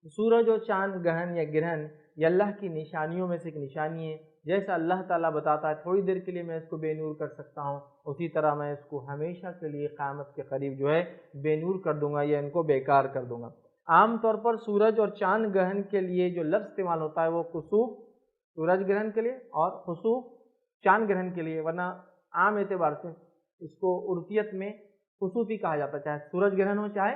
सूरज और चांद ग्रहण या ग्रहण ये अल्लाह की निशानियों में से एक निशानी है। जैसा अल्लाह ताला बताता है थोड़ी देर के लिए मैं इसको बेनूर कर सकता हूँ, उसी तरह मैं इसको हमेशा के लिए क़यामत के करीब जो है बेनूर कर दूंगा या इनको बेकार कर दूंगा। आम तौर पर सूरज और चांद ग्रहण के लिए जो लफ्ज़ इस्तेमाल होता है वो कुसूफ सूरज ग्रहण के लिए और खुसूफ चांद ग्रहण के लिए, वरना आम एतबार से इसको उर्फियत में खुसूफ ही कहा जाता है, चाहे सूरज ग्रहण हो चाहे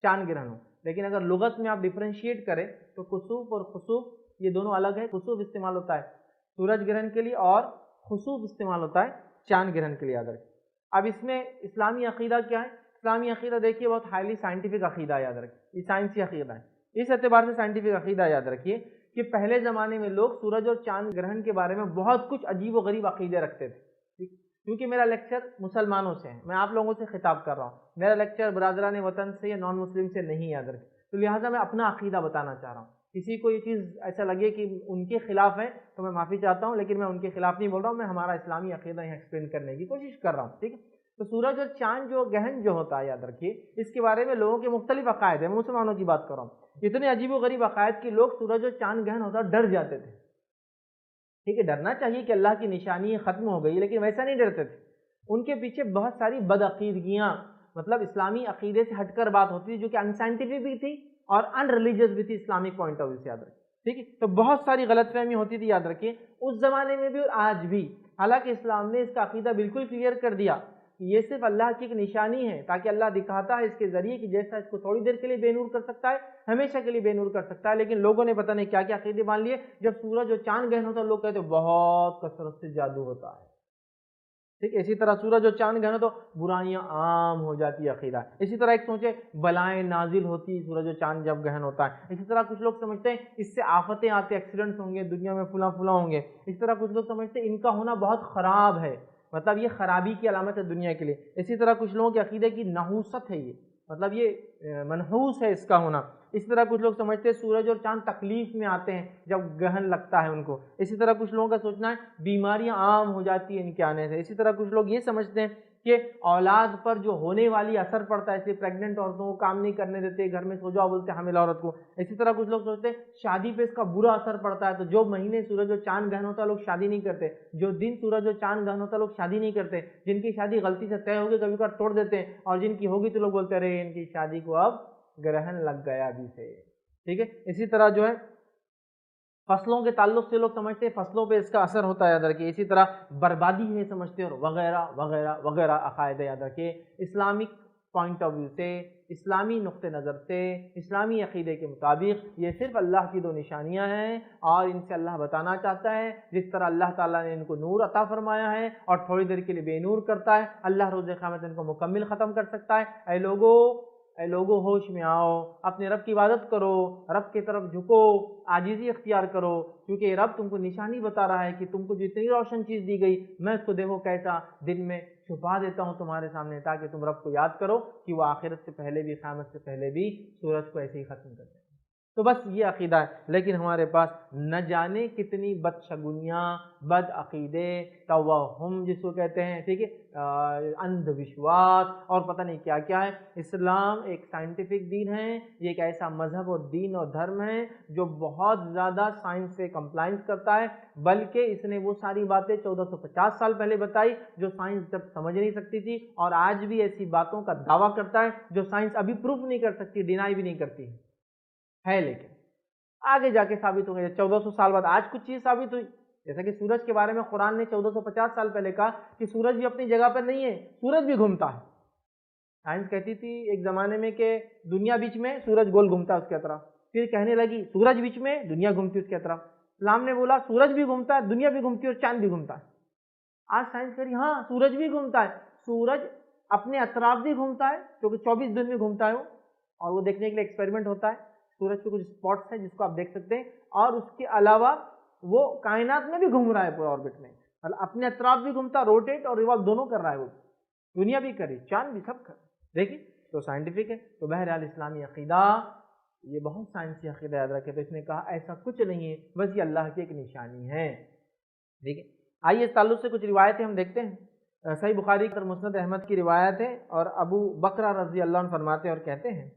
चांद ग्रहण हो। लेकिन अगर लुगत में आप डिफरेंशिएट करें तो कुसूफ और खुसूफ ये दोनों अलग है। कुसूफ इस्तेमाल होता है सूरज ग्रहण के लिए और खुसूफ इस्तेमाल होता है चांद ग्रहण के लिए, याद रखिए। अब इसमें इस्लामी अकीदा क्या है? इस्लामी अकीदा देखिए बहुत हाईली साइंटिफिक अकीदा याद रखिए, ये साइंसी अकीदा है। इस एतबार से साइंटिफिक अकीदा याद रखिए कि पहले ज़माने में लोग सूरज और चांद ग्रहण के बारे में बहुत कुछ अजीब व गरीब अकीदे रखते थे। क्योंकि मेरा लेक्चर मुसलमानों से है, मैं आप लोगों से खिताब कर रहा हूँ, मेरा लेक्चर बरादरान वतन से या नॉन मुस्लिम से नहीं याद रखें, तो लिहाजा मैं अपना अकीदा बताना चाह रहा हूँ। किसी को ये चीज़ ऐसा लगे कि उनके खिलाफ है तो मैं माफ़ी चाहता हूँ, लेकिन मैं उनके खिलाफ नहीं बोल रहा हूँ, मैं हमारा इस्लामी अकीदा यहाँ एक्सप्लेन करने की कोशिश कर रहा हूँ, ठीक है। तो सूरज और चांद जो ग्रहण जो होता है याद रखिए, इसके बारे में लोगों के मुख्तलिफ अकायद है, मैं मुसलमानों की बात कर रहा हूँ। इतने अजीब व गरीब अकायद कि लोग सूरज और चांद ग्रहण होता डर जाते थे। ठीक है, डरना चाहिए कि अल्लाह की निशानी खत्म हो गई, लेकिन वैसा नहीं डरते थे। उनके पीछे बहुत सारी बदअकीदगियाँ, मतलब इस्लामी अकीदे से हटकर बात होती थी जो कि अनसाइंटिफिक भी थी और अनरिलीजियस भी थी इस्लामिक पॉइंट ऑफ व्यू से, याद रखिए। ठीक है, तो बहुत सारी गलतफहमी होती थी, याद रखिए, उस जमाने में भी और आज भी। हालांकि इस्लाम ने इसका अकीदा बिल्कुल क्लियर कर दिया कि ये सिर्फ अल्लाह की एक निशानी है, ताकि अल्लाह दिखाता है इसके जरिए कि जैसा इसको थोड़ी देर के लिए बेनूर कर सकता है, हमेशा के लिए बेनूर कर सकता है। लेकिन लोगों ने पता नहीं क्या क्या अकीदे मान लिए। जब सूरज और चांद ग्रहण होता है लोग कहते बहुत कसरत से जादू होता है। ठीक, इसी तरह सूरज और चांद ग्रहण तो बुराइयां आम हो जाती है अकीदा। इसी तरह एक सोचे बलाएं नाजिल होती सूरज और चांद जब ग्रहण होता है। इसी तरह कुछ लोग समझते हैं इससे आफतें आते, एक्सीडेंट्स होंगे, दुनिया में फुला फुला होंगे। इसी तरह कुछ लोग समझते हैं इनका होना बहुत खराब है, मतलब ये खराबी की अलामत है दुनिया के लिए। इसी तरह कुछ लोगों के अकीदे की नहूसत है ये, मतलब ये मनहूस है इसका होना। इस तरह कुछ लोग समझते हैं सूरज और चांद तकलीफ में आते हैं जब ग्रहण लगता है उनको। इसी तरह कुछ लोगों का सोचना है बीमारियां आम हो जाती हैं इनके आने से। इसी तरह कुछ लोग ये समझते हैं कि औलाद पर जो होने वाली असर पड़ता है, इसलिए प्रेग्नेंट औरतों को काम नहीं करने देते, घर में सो जाओ बोलते हैं हामिला औरत को। इसी तरह कुछ लोग सोचते हैं शादी पे इसका बुरा असर पड़ता है, तो जो महीने सूरज और चांद ग्रहण होता है लोग शादी नहीं करते, जो दिन सूरज और चांद ग्रहण होता है लोग शादी नहीं करते। जिनकी शादी गलती से तय होगी कभी कभार तोड़ देते हैं, और जिनकी होगी तो लोग बोलते रहे इनकी शादी को अब ग्रहण लग गया अभी से। ठीक है, इसी तरह जो है फसलों के ताल्लुक से लोग समझते हैं फसलों पे इसका असर होता है, याद रखिए। इसी तरह बर्बादी है समझते हैं, और वगैरह वगैरह वगैरह अकायद याद रखिए। इस्लामिक पॉइंट ऑफ व्यू से, इस्लामी नुक्ते नज़र से, इस्लामी अकीदे के मुताबिक ये सिर्फ अल्लाह की दो निशानियां हैं, और इनसे अल्लाह बताना चाहता है जिस तरह अल्लाह ताला ने इनको नूर अता फरमाया है और थोड़ी देर के लिए बेनूर करता है, अल्लाह रोज़ क़यामत इनको मुकम्मिल ख़त्म कर सकता है। ऐ लोगो होश में आओ, अपने रब की इबादत करो, रब की तरफ झुको, आजीज़ी इख्तियार करो, क्योंकि रब तुमको निशानी बता रहा है कि तुमको जितनी रोशन चीज़ दी गई मैं उसको देखो कैसा दिन में छुपा देता हूँ तुम्हारे सामने, ताकि तुम रब को याद करो कि वो आखिरत से पहले भी, क़यामत से पहले भी सूरज को ऐसे ही ख़त्म कर दें। तो बस ये अकीदा है। लेकिन हमारे पास न जाने कितनी बदशगुनियाँ, बद अकीदे, तवहुम जिसको कहते हैं, ठीक है, अंधविश्वास और पता नहीं क्या क्या है। इस्लाम एक साइंटिफिक दीन है, ये एक ऐसा मजहब और दीन और धर्म है जो बहुत ज़्यादा साइंस से कंप्लाइंस करता है, बल्कि इसने वो सारी बातें 1450 साल पहले बताई जो साइंस जब समझ नहीं सकती थी, और आज भी ऐसी बातों का दावा करता है जो साइंस अभी प्रूफ नहीं कर सकती, डिनाई भी नहीं करती है। लेकिन आगे जाके साबित हो गया, 1400 साल बाद आज कुछ चीज़ साबित हुई। जैसा कि सूरज के बारे में कुरान ने 1450 साल पहले कहा कि सूरज भी अपनी जगह पर नहीं है, सूरज भी घूमता है। साइंस कहती थी एक ज़माने में कि दुनिया बीच में, सूरज गोल घूमता है उसके तरफ, फिर कहने लगी सूरज बीच में, दुनिया घूमती है उसके तरफ। इस्लाम ने बोला सूरज भी घूमता है, दुनिया भी घूमती है और चांद भी घूमता है। आज साइंस कह रही हाँ सूरज भी घूमता है, सूरज अपने अतराफ भी घूमता है, क्योंकि 24 दिन में घूमता है वो, और वो देखने के लिए एक्सपेरिमेंट होता है। सूरज पे कुछ स्पॉट्स हैं जिसको आप देख सकते हैं, और उसके अलावा वो कायनात में भी घूम रहा है पूरा ऑर्बिट में, मतलब अपने अतराफ भी घूमता, रोटेट और रिवॉल्व दोनों कर रहा है वो, दुनिया भी करे, चांद भी, सब कर। देखिए तो साइंटिफिक है। तो बहरहाल इस्लामी अकीदा ये बहुत साइंसी अकीदा याद रखे। तो इसने कहा ऐसा कुछ नहीं है, बस ये अल्लाह की एक निशानी है। ठीक है, आइए इस ताल्लुक से कुछ रिवायतें हम देखते हैं। सही बुखारी और मुस्नद अहमद की रिवायत है, और अबू बकरा रज़ी अल्लाह अन्हु फरमाते हैं और कहते हैं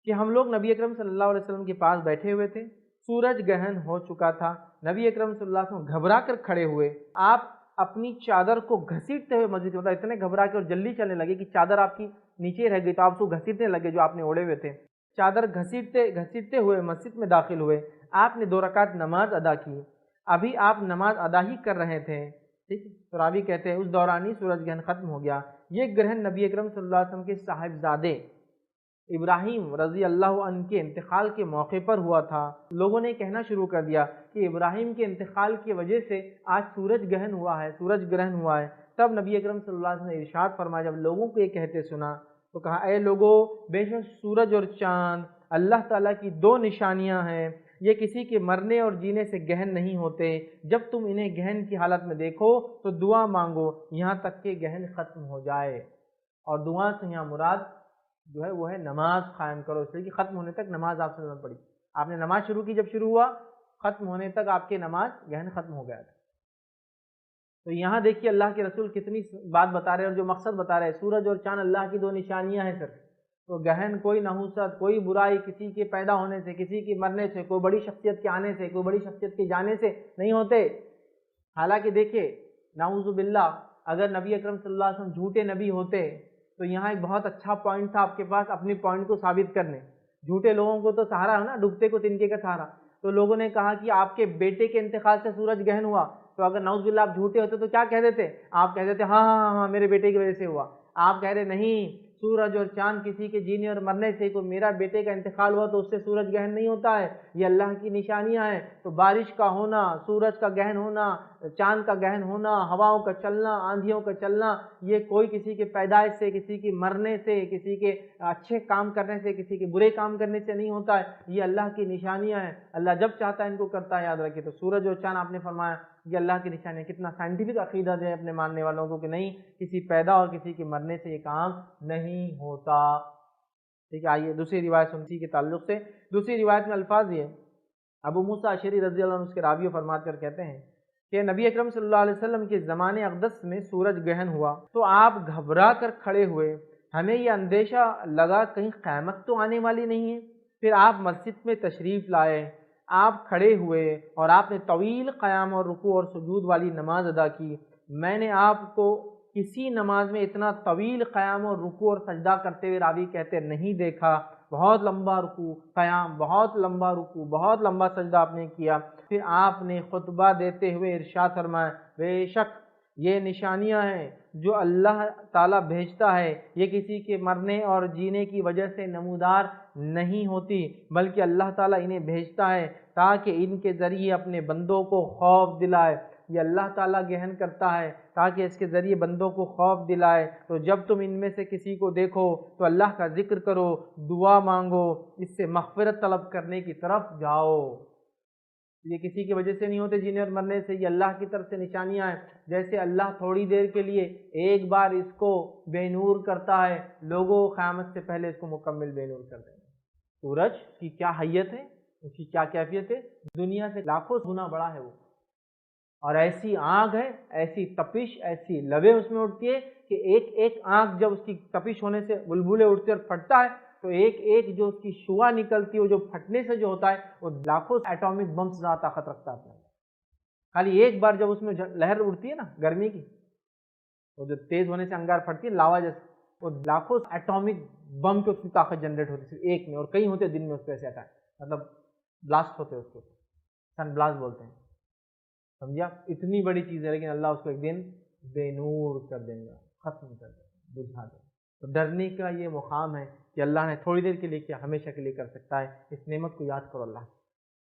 کہ ہم لوگ نبی اکرم صلی اللہ علیہ وسلم کے پاس بیٹھے ہوئے تھے، سورج گہن ہو چکا تھا، نبی اکرم صلی اللہ علیہ وسلم گھبرا کر کھڑے ہوئے، آپ اپنی چادر کو گھسیٹتے ہوئے مسجد میں، اتنے گھبرا کے اور جلدی چلنے لگے کہ چادر آپ کی نیچے رہ گئی، تو آپ اس کو گھسیٹنے لگے جو آپ نے اوڑے ہوئے تھے، چادر گھسیٹتے ہوئے مسجد میں داخل ہوئے، آپ نے 2 رکعت نماز ادا کی، ابھی آپ نماز ادا ہی کر رہے تھے، ٹھیک ہے، تو راوی کہتے ہیں اس دوران ہی سورج گرہن ختم ہو گیا۔ یہ گرہن نبی اکرم صلی اللہ علیہ وسلم کے صاحبزادے ابراہیم رضی اللہ عنہ کے انتقال کے موقع پر ہوا تھا۔ لوگوں نے کہنا شروع کر دیا کہ ابراہیم کے انتقال کی وجہ سے آج سورج گہن ہوا ہے، سورج گرہن ہوا ہے۔ تب نبی اکرم صلی اللہ علیہ وسلم نے ارشاد فرمایا، جب لوگوں کو یہ کہتے سنا تو کہا، اے لوگو، بے شک سورج اور چاند اللہ تعالیٰ کی 2 نشانیاں ہیں، یہ کسی کے مرنے اور جینے سے گہن نہیں ہوتے، جب تم انہیں گہن کی حالت میں دیکھو تو دعا مانگو یہاں تک کہ گہن ختم ہو جائے۔ اور دعا سے یہاں مراد جو ہے وہ ہے نماز قائم کرو، اس لیے کہ ختم ہونے تک نماز آپ سے پڑھی، آپ نے نماز شروع کی، جب شروع ہوا ختم ہونے تک آپ کی نماز گہن ختم ہو گیا تھا۔ تو یہاں دیکھیے اللہ کے رسول کتنی بات بتا رہے ہیں اور جو مقصد بتا رہے ہیں، سورج اور چاند اللہ کی 2 نشانیاں ہیں صرف، تو گہن کوئی نحوست، کوئی برائی کسی کے پیدا ہونے سے، کسی کے مرنے سے، کوئی بڑی شخصیت کے آنے سے، کوئی بڑی شخصیت کے جانے سے نہیں ہوتے۔ حالانکہ دیکھیں نعوذ باللہ اگر نبی اکرم صلی اللہ علیہ وسلم جھوٹے نبی ہوتے تو یہاں ایک بہت اچھا پوائنٹ تھا آپ کے پاس اپنی پوائنٹ کو ثابت کرنے۔ جھوٹے لوگوں کو تو سہارا ہے نا، ڈوبتے کو تنکے کا سہارا۔ تو لوگوں نے کہا کہ آپ کے بیٹے کے انتقال سے سورج گہن ہوا، تو اگر نعوذ باللہ آپ جھوٹے ہوتے تو کیا کہہ دیتے؟ آپ کہہ دیتے ہاں ہاں ہاں میرے بیٹے کی وجہ سے ہوا۔ آپ کہہ رہے نہیں، سورج اور چاند کسی کے جینے اور مرنے سے، کوئی میرا بیٹے کا انتقال ہوا تو اس سے سورج گہن نہیں ہوتا ہے، یہ اللہ کی نشانیاں ہیں۔ تو بارش کا ہونا، سورج کا گہن ہونا، چاند کا گہن ہونا، ہواؤں کا چلنا، آندھیوں کا چلنا، یہ کوئی کسی کے پیدائش سے، کسی کے مرنے سے، کسی کے اچھے کام کرنے سے، کسی کے برے کام کرنے سے نہیں ہوتا ہے، یہ اللہ کی نشانیاں ہیں۔ اللہ جب چاہتا ہے ان کو کرتا ہے، یاد رکھیے۔ تو سورج اور چاند آپ نے فرمایا یہ اللہ کی نشانی ہے۔ کتنا سائنٹیفک عقیدہ دے اپنے ماننے والوں کو کہ نہیں، کسی پیدا اور کسی کے مرنے سے یہ کام نہیں ہوتا۔ ٹھیک ہے، آئیے دوسری روایت سنتی کے تعلق سے۔ دوسری روایت میں الفاظ یہ، ابو موسیٰ اشعری رضی اللہ عنہ اس کے راوی فرمات کر کہتے ہیں کہ نبی اکرم صلی اللہ علیہ وسلم کے زمانے اقدس میں سورج گہن ہوا تو آپ گھبرا کر کھڑے ہوئے، ہمیں یہ اندیشہ لگا کہیں قیامت تو آنے والی نہیں ہے۔ پھر آپ مسجد میں تشریف لائے، آپ کھڑے ہوئے اور آپ نے طویل قیام اور رکوع اور سجود والی نماز ادا کی۔ میں نے آپ کو کسی نماز میں اتنا طویل قیام اور رکوع اور سجدہ کرتے ہوئے راوی کہتے نہیں دیکھا۔ بہت لمبا رکوع قیام، بہت لمبا رکوع، بہت لمبا سجدہ آپ نے کیا۔ پھر آپ نے خطبہ دیتے ہوئے ارشاد فرمایا، بے شک یہ نشانیاں ہیں جو اللہ تعالیٰ بھیجتا ہے، یہ کسی کے مرنے اور جینے کی وجہ سے نمودار نہیں ہوتی، بلکہ اللہ تعالیٰ انہیں بھیجتا ہے تاکہ ان کے ذریعے اپنے بندوں کو خوف دلائے۔ یہ اللہ تعالیٰ گہن کرتا ہے تاکہ اس کے ذریعے بندوں کو خوف دلائے۔ تو جب تم ان میں سے کسی کو دیکھو تو اللہ کا ذکر کرو، دعا مانگو، اس سے مغفرت طلب کرنے کی طرف جاؤ۔ یہ کسی کی وجہ سے نہیں ہوتے جینے اور مرنے سے، یہ اللہ کی طرف سے نشانیاں ہیں۔ جیسے اللہ تھوڑی دیر کے لیے ایک بار اس کو بے نور کرتا ہے، لوگوں قیامت سے پہلے اس کو مکمل بے نور کر دیں گے۔ سورج کی کیا حیت ہے، اس کی کیا کیفیت ہے، دنیا سے لاکھوں گنا بڑا ہے وہ، اور ایسی آگ ہے، ایسی تپش، ایسی لوے اس میں اٹھتی ہے کہ ایک ایک آنکھ جب اس کی تپش ہونے سے بلبلے اٹھتے اور پھٹتا ہے تو ایک ایک جو اس کی شعاع نکلتی ہے، وہ جو پھٹنے سے جو ہوتا ہے وہ لاکھوں ایٹامک بم سے زیادہ طاقت رکھتا ہے۔ خالی ایک بار جب اس میں لہر اڑتی ہے نا گرمی کی، وہ جو تیز ہونے سے انگار پھٹتی ہے لاوا جیسے، وہ لاکھوں ایٹامک بم کی اس کی طاقت جنریٹ ہوتی ہے صرف ایک میں، اور کئی ہوتے دن میں اس پہ ایسے اٹیک، مطلب بلاسٹ ہوتے ہیں، اس کو سن بلاسٹ بولتے ہیں، سمجھا؟ اتنی بڑی چیز ہے، لیکن اللہ اس کو ایک دن بے نور کر دیں گا، ختم کر دیں گا، بجھا دیں گا۔ تو ڈرنے کا یہ مقام ہے کہ اللہ نے تھوڑی دیر کے لیے کیا، ہمیشہ کے لیے کر سکتا ہے۔ اس نعمت کو یاد کرو اللہ